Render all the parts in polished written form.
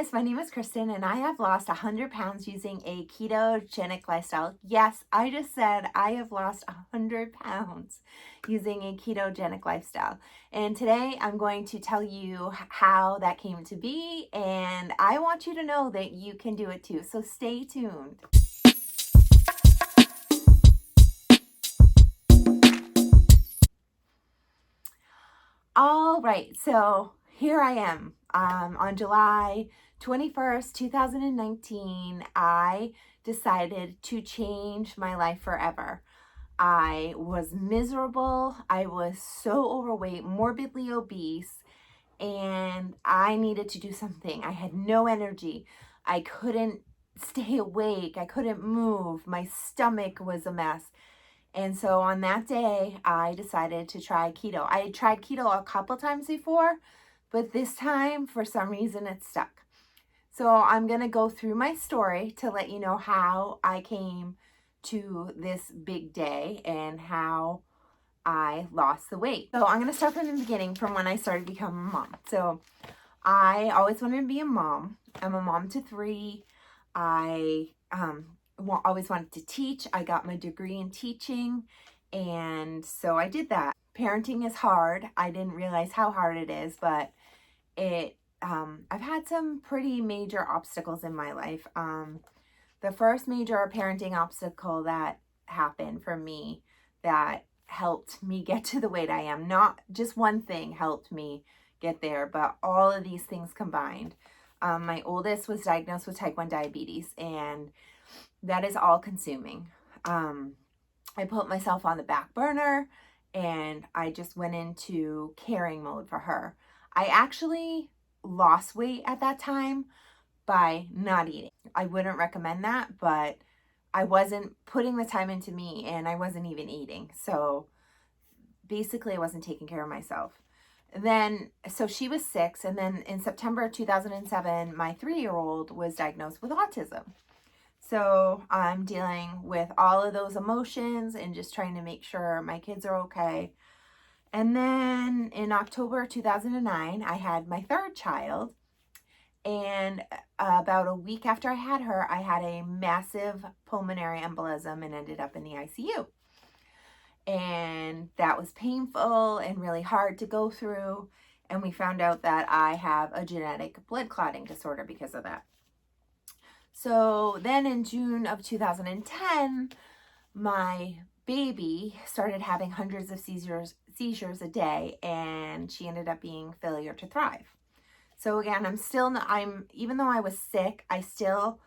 guys, my name is Kristen and I have lost 100 pounds using a ketogenic lifestyle. Yes, I just said I have lost 100 pounds using a ketogenic lifestyle. And today I'm going to tell you how that came to be, and I want you to know that you can do it too. So stay tuned. All right, so here I am. On July 21st, 2019, I decided to change my life forever. I was miserable. I was so overweight, morbidly obese, and I needed to do something. I had no energy. I couldn't stay awake. I couldn't move. My stomach was a mess. And so on that day, I decided to try keto. I had tried keto a couple times before, but this time, for some reason, it stuck. So I'm going to go through my story to let you know how I came to this big day and how I lost the weight. So I'm going to start from the beginning, from when I started becoming a mom. So I always wanted to be a mom. I'm a mom to three. I always wanted to teach. I got my degree in teaching, and so I did that. Parenting is hard. I didn't realize how hard it is, but I've had some pretty major obstacles in my life. The first major parenting obstacle that happened for me that helped me get to the weight I am, not just one thing helped me get there, but all of these things combined. My oldest was diagnosed with type 1 diabetes, and that is all consuming. I put myself on the back burner and I just went into caring mode for her. I actually lost weight at that time by not eating. I wouldn't recommend that, but I wasn't putting the time into me and I wasn't even eating. So basically I wasn't taking care of myself. So she was 6, and then in September 2007, my 3-year-old was diagnosed with autism. So I'm dealing with all of those emotions and just trying to make sure my kids are okay. And then in October 2009, I had my 3rd child. And about a week after I had her, I had a massive pulmonary embolism and ended up in the ICU. And that was painful and really hard to go through. And we found out that I have a genetic blood clotting disorder because of that. So then in June of 2010, my baby started having hundreds of seizures a day, and she ended up being failure to thrive. So again, even though I was sick, I still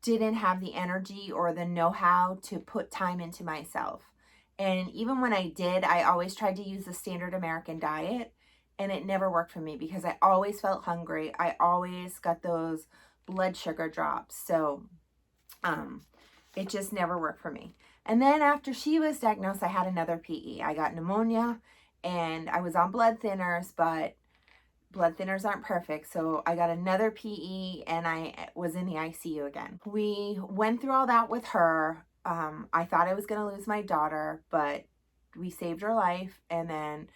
didn't have the energy or the know-how to put time into myself. And even when I did, I always tried to use the standard American diet, and it never worked for me because I always felt hungry. I always got those blood sugar drops. So it just never worked for me. And then after she was diagnosed, I had another PE. I got pneumonia and I was on blood thinners, but blood thinners aren't perfect. So I got another PE and I was in the ICU again. We went through all that with her. I thought I was going to lose my daughter, but we saved her life, and then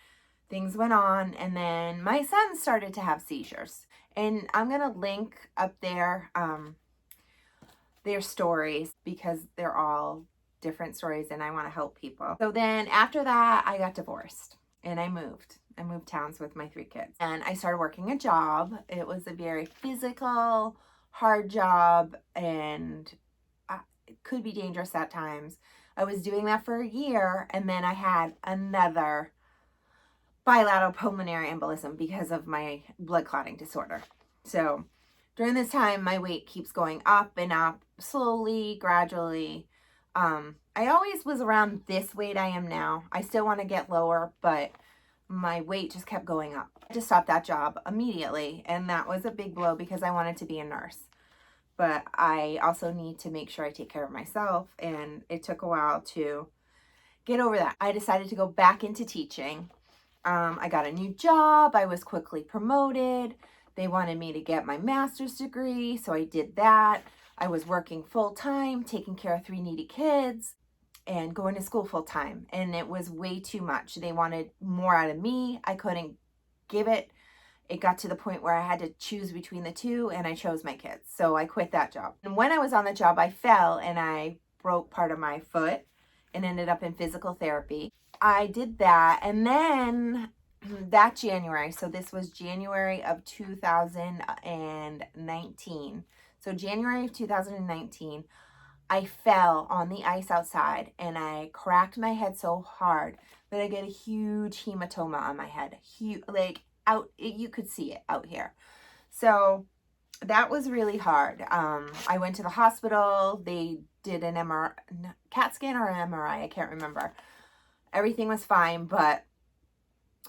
things went on, and then my son started to have seizures. And I'm going to link up there their stories because they're all different stories and I want to help people. So then after that, I got divorced and I moved towns with my 3 kids, and I started working a job. It was a very physical, hard job, and it could be dangerous at times. I was doing that for a year, and then I had another bilateral pulmonary embolism because of my blood clotting disorder. So during this time, my weight keeps going up and up, slowly, gradually. I always was around this weight I am now. I still want to get lower, but my weight just kept going up. I just stopped that job immediately, and that was a big blow because I wanted to be a nurse. But I also need to make sure I take care of myself, and it took a while to get over that. I decided to go back into teaching. I got a new job. I was quickly promoted. They wanted me to get my master's degree, so I did that. I was working full-time, taking care of 3 needy kids, and going to school full-time, and it was way too much. They wanted more out of me. I couldn't give it, it got to the point where I had to choose between the two, and I chose my kids. So I quit that job. And when I was on the job, I fell and I broke part of my foot and ended up in physical therapy. I did that. And then that January, so this was January of 2019. So January of 2019, I fell on the ice outside and I cracked my head so hard that I get a huge hematoma on my head. Huge, like out, you could see it out here. So that was really hard. I went to the hospital. They did an CAT scan or an MRI. I can't remember. Everything was fine, but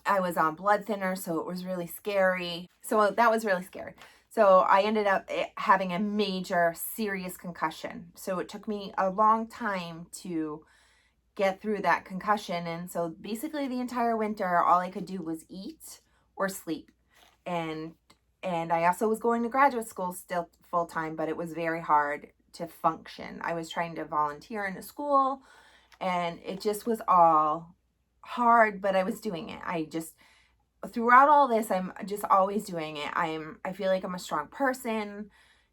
I was on blood thinner, so it was really scary. So that was really scary. So I ended up having a major, serious concussion. So it took me a long time to get through that concussion. And so basically the entire winter, all I could do was eat or sleep. And I also was going to graduate school still full time, but it was very hard to function. I was trying to volunteer in a school, and it just was all hard, but I was doing it. I just, throughout all this, I'm just always doing it. I feel like I'm a strong person,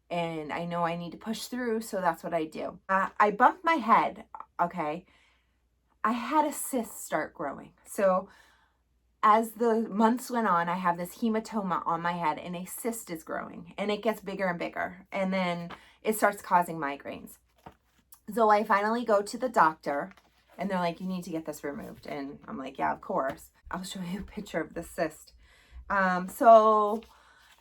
and I know I need to push through, so that's what I do. I bumped my head, okay? I had a cyst start growing. So as the months went on, I have this hematoma on my head and a cyst is growing, and it gets bigger and bigger, and then it starts causing migraines. So I finally go to the doctor and they're like, you need to get this removed. And I'm like, yeah, of course. I'll show you a picture of the cyst. So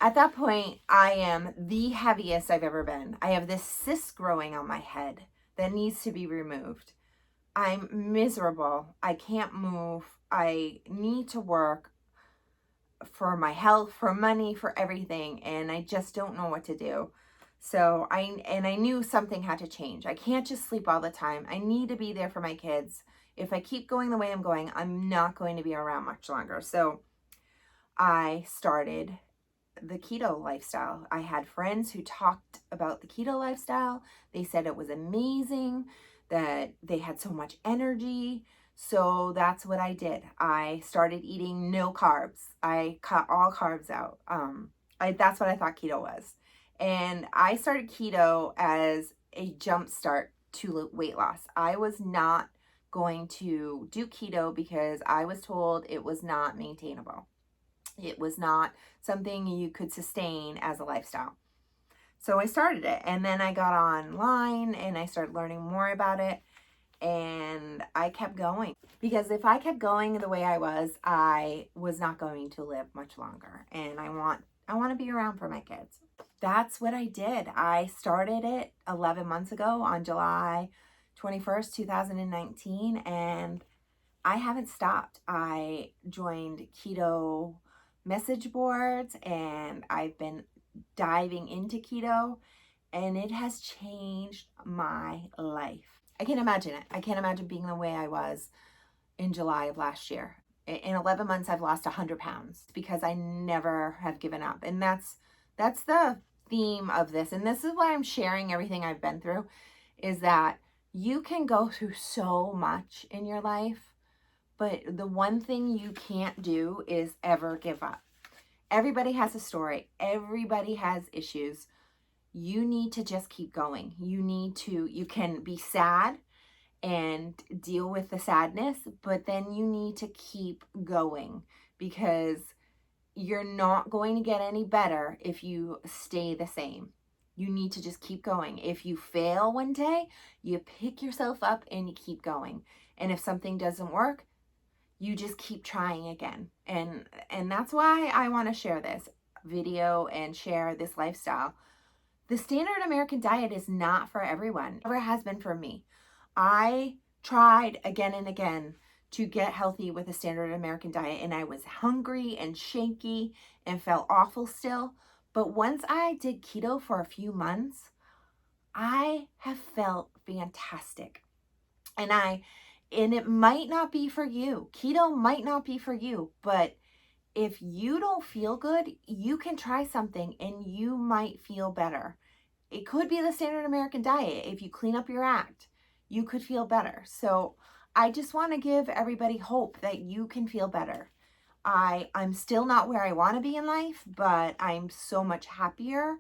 at that point, I am the heaviest I've ever been. I have this cyst growing on my head that needs to be removed. I'm miserable. I can't move. I need to work for my health, for money, for everything, and I just don't know what to do. So I knew something had to change. I can't just sleep all the time. I need to be there for my kids. If I keep going the way I'm going, I'm not going to be around much longer. So I started the keto lifestyle. I had friends who talked about the keto lifestyle. They said it was amazing, that they had so much energy. So that's what I did. I started eating no carbs. I cut all carbs out. That's what I thought keto was. And I started keto as a jump start to weight loss. I was not going to do keto because I was told it was not maintainable. It was not something you could sustain as a lifestyle. So I started it, and then I got online and I started learning more about it, and I kept going, because if I kept going the way I was not going to live much longer, and I want to be around for my kids. That's what I did. I started it 11 months ago on July 21st, 2019, and I haven't stopped. I joined keto message boards and I've been diving into keto, and it has changed my life. I can't imagine it. I can't imagine being the way I was in July of last year. In 11 months, I've lost 100 pounds because I never have given up. And that's the theme of this. And this is why I'm sharing everything I've been through, is that you can go through so much in your life, but the one thing you can't do is ever give up. Everybody has a story. Everybody has issues. You need to just keep going. You can be sad and deal with the sadness, but then you need to keep going, because you're not going to get any better if you stay the same. You need to just keep going. If you fail one day, you pick yourself up and you keep going. And if something doesn't work, you just keep trying again. And that's why I want to share this video and share this lifestyle. The standard American diet is not for everyone. It never has been for me. I tried again and again to get healthy with a standard American diet, and I was hungry and shaky and felt awful still. But once I did keto for a few months, I have felt fantastic. And it might not be for you. Keto might not be for you, but if you don't feel good, you can try something and you might feel better. It could be the standard American diet. If you clean up your act, you could feel better. So I just want to give everybody hope that you can feel better. I'm still not where I want to be in life, but I'm so much happier.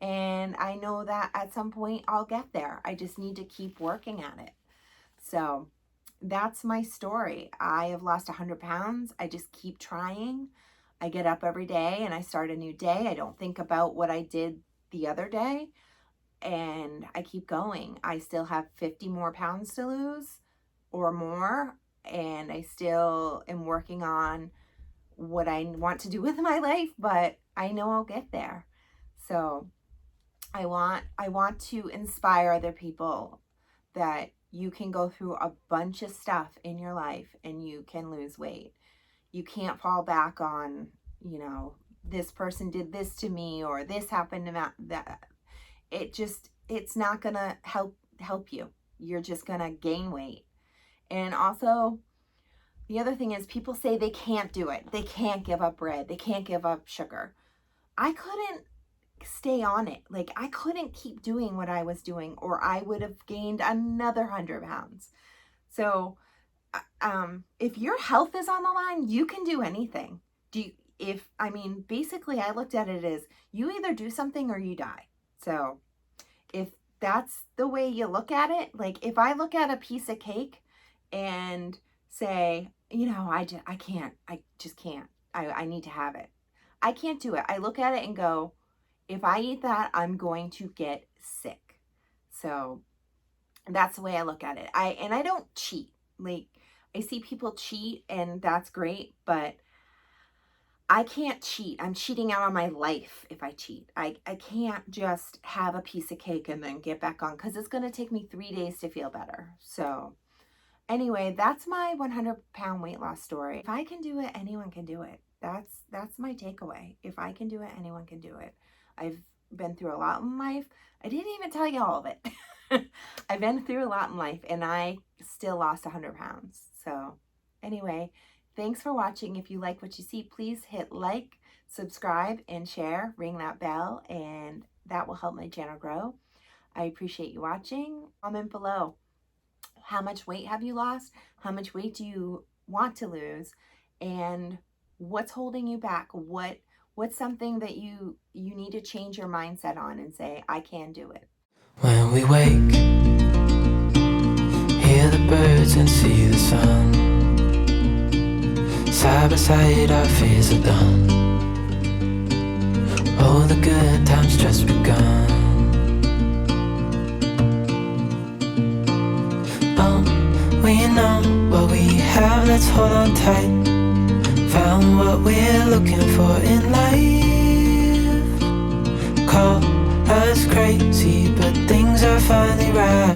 And I know that at some point I'll get there. I just need to keep working at it. So that's my story. I have lost 100 pounds. I just keep trying. I get up every day and I start a new day. I don't think about what I did the other day, and I keep going. I still have 50 more pounds to lose or more, and I still am working on what I want to do with my life, but I know I'll get there. So I want to inspire other people that you can go through a bunch of stuff in your life and you can lose weight. You can't fall back on, this person did this to me or this happened to that. It's not gonna help you. You're just gonna gain weight. And also, the other thing is, people say they can't do it. They can't give up bread. They can't give up sugar. I couldn't stay on it. Like, I couldn't keep doing what I was doing, or I would have gained another 100 pounds. So, if your health is on the line, you can do anything. Basically, I looked at it as you either do something or you die. So, if that's the way you look at it, like if I look at a piece of cake and say, I just can't. I need to have it. I can't do it. I look at it and go, if I eat that, I'm going to get sick. So that's the way I look at it. I don't cheat. Like, I see people cheat and that's great, but I can't cheat. I'm cheating out on my life if I cheat. I can't just have a piece of cake and then get back on, because it's going to take me 3 days to feel better. So anyway, that's my 100-pound weight loss story. If I can do it, anyone can do it. That's my takeaway. If I can do it, anyone can do it. I've been through a lot in life. I didn't even tell you all of it. I've been through a lot in life, and I still lost 100 pounds. So anyway, thanks for watching. If you like what you see, please hit like, subscribe, and share. Ring that bell, and that will help my channel grow. I appreciate you watching. Comment below. How much weight have you lost? How much weight do you want to lose? And what's holding you back? What's something that you need to change your mindset on and say, I can do it? When we wake, hear the birds and see the sun. Side by side our fears are done. All the good times just begun. We know what we have, let's hold on tight. Found what we're looking for in life. Call us crazy, but things are finally right.